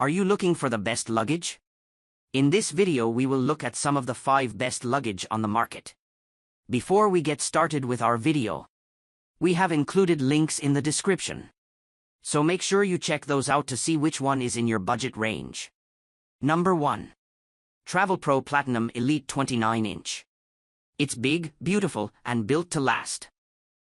Are you looking for the best luggage? In this video we will look at some of the 5 best luggage on the market. Before we get started with our video, we have included links in the description. So make sure you check those out to see which one is in your budget range. Number 1. Travelpro Platinum Elite 29-inch. It's big, beautiful, and built to last.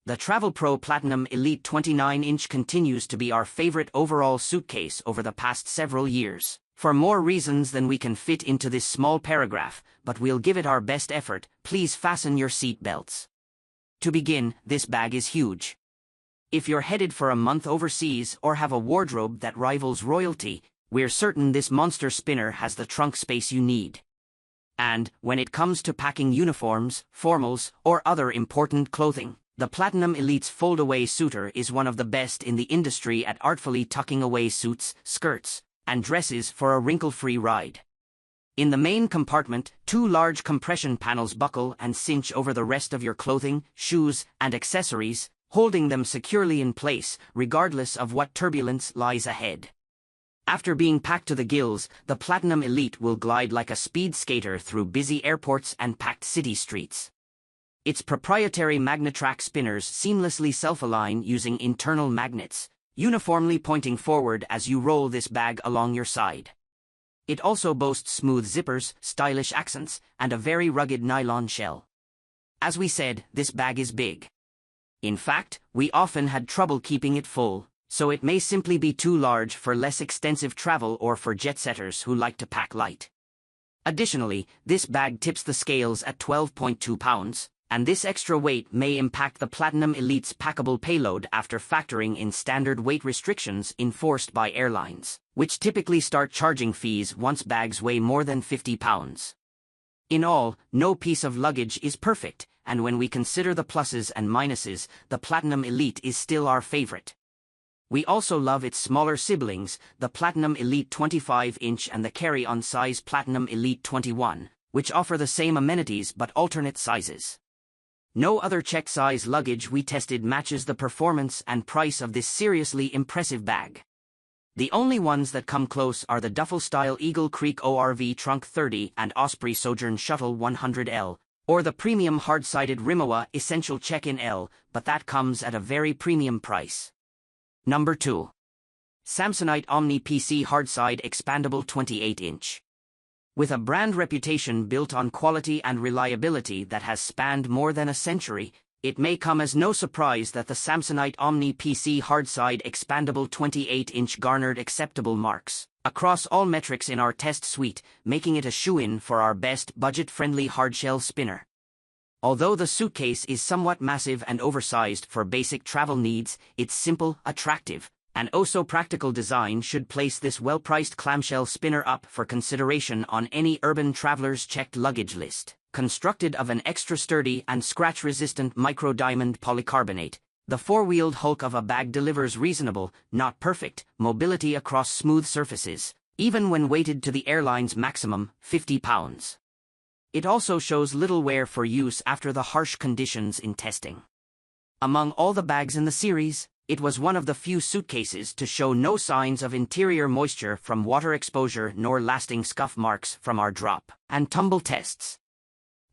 The Travelpro Platinum Elite 29-inch continues to be our favorite overall suitcase over the past several years, for more reasons than we can fit into this small paragraph, but we'll give it our best effort. Please fasten your seat belts. To begin, this bag is huge. If you're headed for a month overseas or have a wardrobe that rivals royalty, we're certain this monster spinner has the trunk space you need. And, when it comes to packing uniforms, formals, or other important clothing, the Platinum Elite's fold-away suitor is one of the best in the industry at artfully tucking away suits, skirts, and dresses for a wrinkle-free ride. In the main compartment, 2 large compression panels buckle and cinch over the rest of your clothing, shoes, and accessories, holding them securely in place, regardless of what turbulence lies ahead. After being packed to the gills, the Platinum Elite will glide like a speed skater through busy airports and packed city streets. Its proprietary MagnaTrack spinners seamlessly self-align using internal magnets, uniformly pointing forward as you roll this bag along your side. It also boasts smooth zippers, stylish accents, and a very rugged nylon shell. As we said, this bag is big. In fact, we often had trouble keeping it full, so it may simply be too large for less extensive travel or for jet-setters who like to pack light. Additionally, this bag tips the scales at 12.2 pounds, and this extra weight may impact the Platinum Elite's packable payload after factoring in standard weight restrictions enforced by airlines, which typically start charging fees once bags weigh more than 50 pounds. In all, no piece of luggage is perfect, and when we consider the pluses and minuses, the Platinum Elite is still our favorite. We also love its smaller siblings, the Platinum Elite 25-inch and the carry-on size Platinum Elite 21, which offer the same amenities but alternate sizes. No other check-size luggage we tested matches the performance and price of this seriously impressive bag. The only ones that come close are the duffel-style Eagle Creek ORV Trunk 30 and Osprey Sojourn Shuttle 100L, or the premium hard-sided Rimowa Essential Check-in L, but that comes at a very premium price. Number 2. Samsonite Omni PC Hardside Expandable 28-inch. With a brand reputation built on quality and reliability that has spanned more than a century, it may come as no surprise that the Samsonite Omni PC Hardside Expandable 28-inch garnered acceptable marks across all metrics in our test suite, making it a shoo-in for our best budget-friendly hardshell spinner. Although the suitcase is somewhat massive and oversized for basic travel needs, its simple, attractive, and oh-so-practical design should place this well-priced clamshell spinner up for consideration on any urban traveler's checked luggage list. Constructed of an extra-sturdy and scratch-resistant micro-diamond polycarbonate, the 4-wheeled hulk of a bag delivers reasonable, not perfect, mobility across smooth surfaces, even when weighted to the airline's maximum, 50 pounds. It also shows little wear for use after the harsh conditions in testing. Among all the bags in the series, it was one of the few suitcases to show no signs of interior moisture from water exposure nor lasting scuff marks from our drop and tumble tests.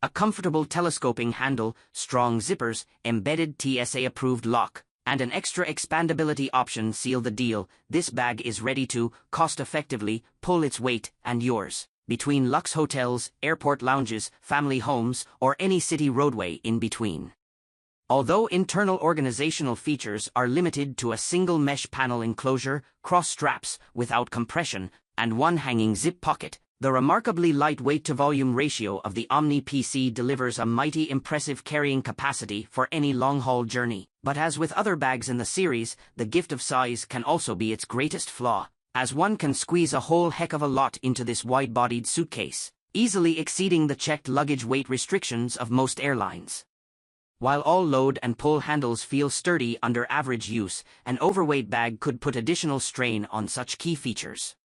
A comfortable telescoping handle, strong zippers, embedded TSA-approved lock, and an extra expandability option seal the deal. This bag is ready to, cost-effectively, pull its weight and yours between luxe hotels, airport lounges, family homes, or any city roadway in between. Although internal organizational features are limited to a single mesh panel enclosure, cross straps without compression, and one hanging zip pocket, the remarkably light weight-to-volume ratio of the Omni PC delivers a mighty impressive carrying capacity for any long-haul journey. But as with other bags in the series, the gift of size can also be its greatest flaw, as one can squeeze a whole heck of a lot into this wide-bodied suitcase, easily exceeding the checked luggage weight restrictions of most airlines. While all load and pull handles feel sturdy under average use, an overweight bag could put additional strain on such key features.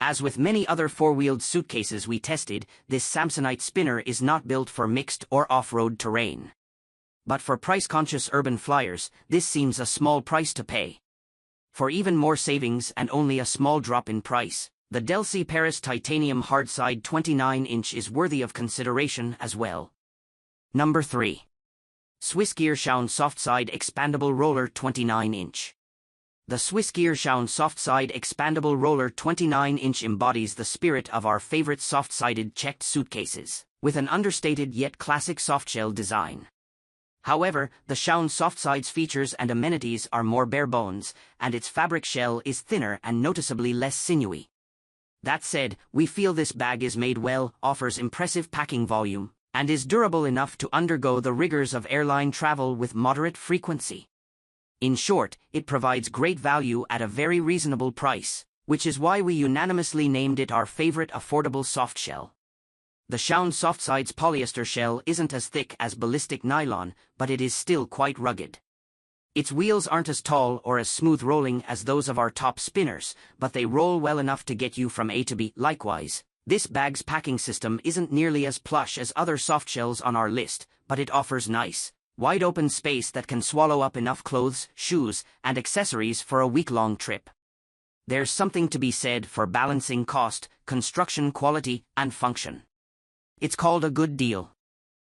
As with many other 4-wheeled suitcases we tested, this Samsonite spinner is not built for mixed or off-road terrain. But for price-conscious urban flyers, this seems a small price to pay. For even more savings and only a small drop in price, the Delcy Paris Titanium Hardside 29-inch is worthy of consideration as well. Number 3. SwissGear Sion Softside Expandable Roller 29-inch. The SwissGear Sion Softside Expandable Roller 29-inch embodies the spirit of our favorite soft-sided checked suitcases, with an understated yet classic softshell design. However, the Sion Softside's features and amenities are more bare bones, and its fabric shell is thinner and noticeably less sinewy. That said, we feel this bag is made well, offers impressive packing volume, and is durable enough to undergo the rigors of airline travel with moderate frequency. In short, it provides great value at a very reasonable price, which is why we unanimously named it our favorite affordable softshell. The Sion Softside's polyester shell isn't as thick as ballistic nylon, but it is still quite rugged. Its wheels aren't as tall or as smooth rolling as those of our top spinners, but they roll well enough to get you from A to B. Likewise, this bag's packing system isn't nearly as plush as other softshells on our list, but it offers nice, wide-open space that can swallow up enough clothes, shoes, and accessories for a week-long trip. There's something to be said for balancing cost, construction quality, and function. It's called a good deal.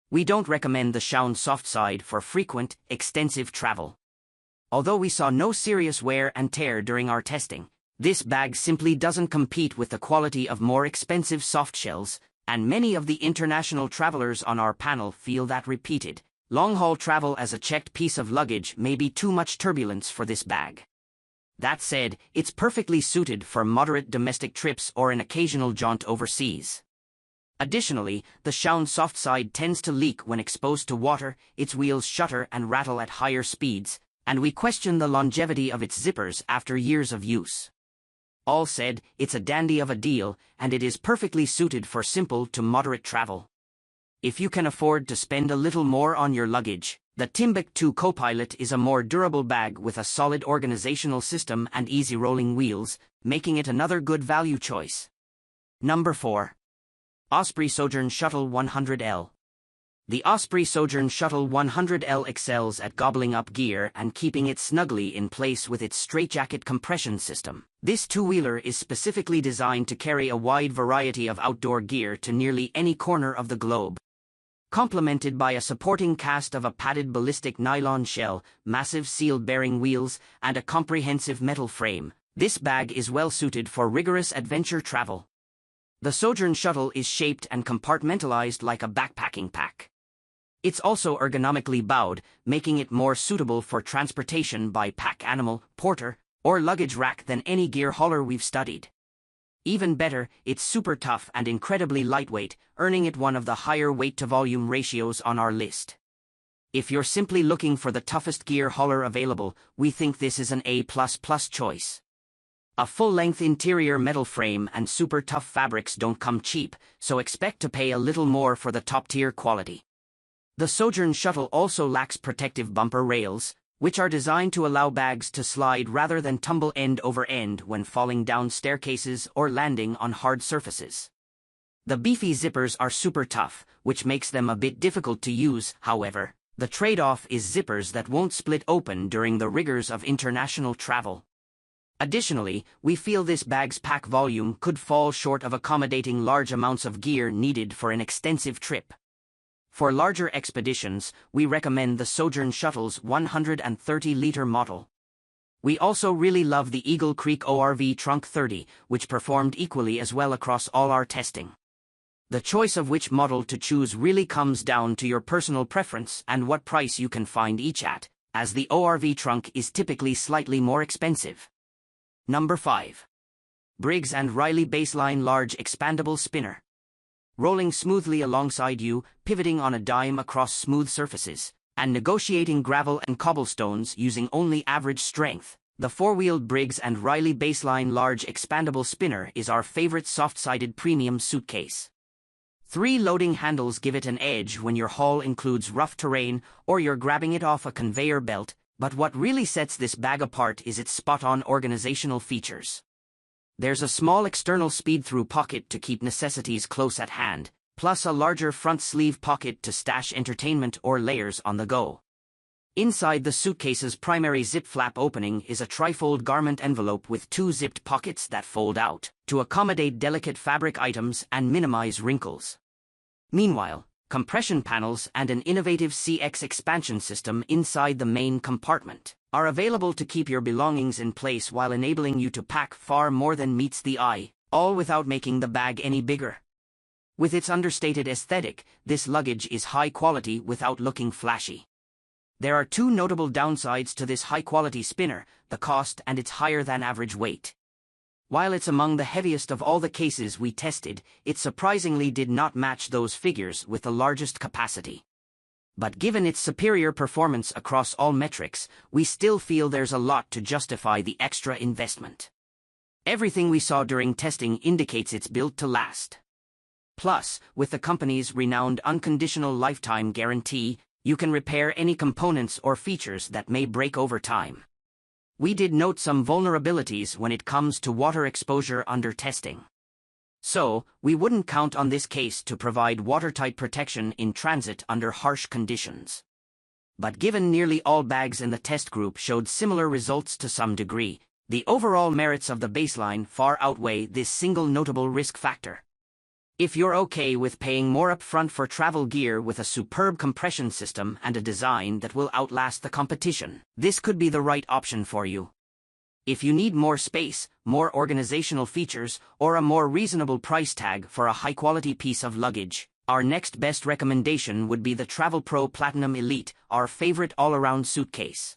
We don't recommend the Sion Softside for frequent, extensive travel. Although we saw no serious wear and tear during our testing, this bag simply doesn't compete with the quality of more expensive softshells, and many of the international travelers on our panel feel that repeated, long-haul travel as a checked piece of luggage may be too much turbulence for this bag. That said, it's perfectly suited for moderate domestic trips or an occasional jaunt overseas. Additionally, the Sion Softside tends to leak when exposed to water, its wheels shudder and rattle at higher speeds, and we question the longevity of its zippers after years of use. All said, it's a dandy of a deal, and it is perfectly suited for simple to moderate travel. If you can afford to spend a little more on your luggage, the Timbuk2 Copilot is a more durable bag with a solid organizational system and easy rolling wheels, making it another good value choice. Number 4. Osprey Sojourn Shuttle 100L. The Osprey Sojourn Shuttle 100L excels at gobbling up gear and keeping it snugly in place with its straitjacket compression system. This two-wheeler is specifically designed to carry a wide variety of outdoor gear to nearly any corner of the globe. Complemented by a supporting cast of a padded ballistic nylon shell, massive seal-bearing wheels, and a comprehensive metal frame, this bag is well suited for rigorous adventure travel. The Sojourn Shuttle is shaped and compartmentalized like a backpacking pack. It's also ergonomically bowed, making it more suitable for transportation by pack animal, porter, or luggage rack than any gear hauler we've studied. Even better, it's super tough and incredibly lightweight, earning it one of the higher weight-to-volume ratios on our list. If you're simply looking for the toughest gear hauler available, we think this is an A++ choice. A full-length interior metal frame and super tough fabrics don't come cheap, so expect to pay a little more for the top-tier quality. The Sojourn Shuttle also lacks protective bumper rails, which are designed to allow bags to slide rather than tumble end over end when falling down staircases or landing on hard surfaces. The beefy zippers are super tough, which makes them a bit difficult to use. However, the trade-off is zippers that won't split open during the rigors of international travel. Additionally, we feel this bag's pack volume could fall short of accommodating large amounts of gear needed for an extensive trip. For larger expeditions, we recommend the Sojourn Shuttle's 130-liter model. We also really love the Eagle Creek ORV Trunk 30, which performed equally as well across all our testing. The choice of which model to choose really comes down to your personal preference and what price you can find each at, as the ORV trunk is typically slightly more expensive. Number 5. Briggs & Riley Baseline Large Expandable Spinner. Rolling smoothly alongside you, pivoting on a dime across smooth surfaces, and negotiating gravel and cobblestones using only average strength, the four-wheeled Briggs & Riley Baseline Large Expandable Spinner is our favorite soft-sided premium suitcase. 3 loading handles give it an edge when your haul includes rough terrain or you're grabbing it off a conveyor belt, but what really sets this bag apart is its spot-on organizational features. There's a small external speed-through pocket to keep necessities close at hand, plus a larger front sleeve pocket to stash entertainment or layers on the go. Inside the suitcase's primary zip flap opening is a trifold garment envelope with 2 zipped pockets that fold out to accommodate delicate fabric items and minimize wrinkles. Meanwhile, compression panels and an innovative CX expansion system inside the main compartment are available to keep your belongings in place while enabling you to pack far more than meets the eye, all without making the bag any bigger. With its understated aesthetic, this luggage is high quality without looking flashy. There are 2 notable downsides to this high-quality spinner: the cost and its higher-than-average weight. While it's among the heaviest of all the cases we tested, it surprisingly did not match those figures with the largest capacity. But given its superior performance across all metrics, we still feel there's a lot to justify the extra investment. Everything we saw during testing indicates it's built to last. Plus, with the company's renowned unconditional lifetime guarantee, you can repair any components or features that may break over time. We did note some vulnerabilities when it comes to water exposure under testing. So, we wouldn't count on this case to provide watertight protection in transit under harsh conditions. But given nearly all bags in the test group showed similar results to some degree, the overall merits of the baseline far outweigh this single notable risk factor. If you're okay with paying more upfront for travel gear with a superb compression system and a design that will outlast the competition, this could be the right option for you. If you need more space, more organizational features, or a more reasonable price tag for a high-quality piece of luggage, our next best recommendation would be the Travelpro Platinum Elite, our favorite all-around suitcase.